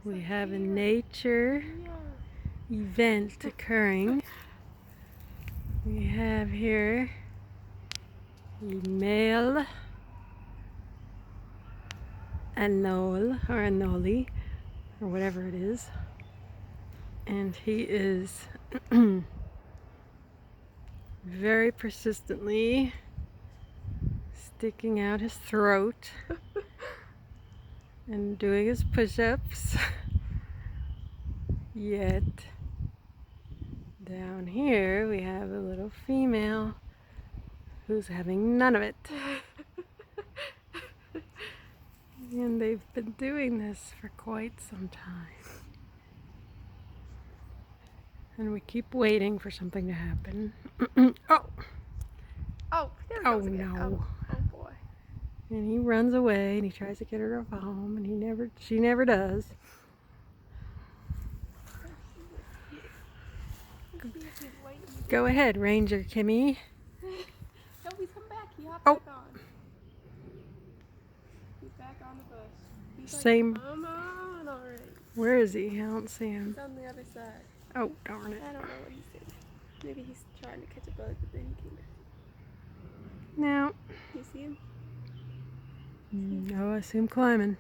We have a nature event occurring. We have here the male Anole or Anole or whatever it is, and he is very persistently sticking out his throat and doing his push-ups. Yet down here we have a little female who's having none of it. And they've been doing this for quite some time. And we keep waiting for something to happen. Oh! Oh, there he Oh goes again. no. Oh boy. And he runs away and he tries to get her to go home and she never does. Go ahead, Ranger Kimmy. No, he's come back. He hopped Oh. back on. He's back on the bus. He's Same. like, come on already. Where is he? I don't see him. He's on the other side. Oh, darn it. I don't know what he's doing. Maybe he's trying to catch a bug, but then he came back. No. You see him? No, I see him climbing.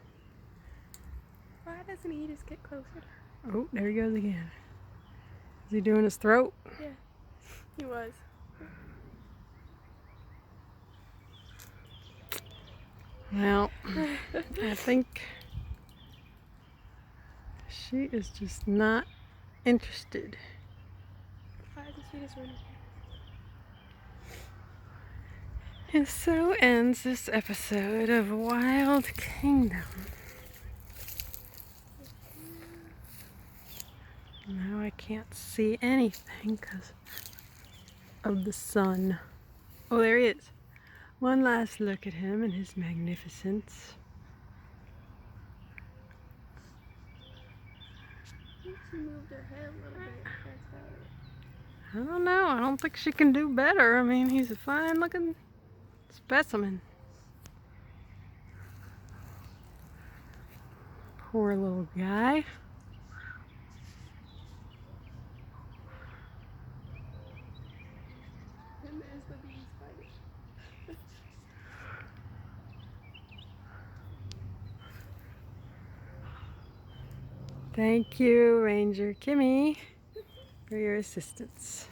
Why doesn't he just get closer? Oh, there he goes again. Is he doing his throat? Yeah, he was. Well, I think she is just not interested. Why does she just run? And so ends this episode of Wild Kingdom. Now I can't see anything because of the sun. Oh, there he is. One last look at him and his magnificence. I think she moved her head a little bit. That's about it. I don't know. I don't think she can do better. I mean, he's a fine looking specimen. Poor little guy. And there's the bees fighting. Thank you, Ranger Kimmy, for your assistance.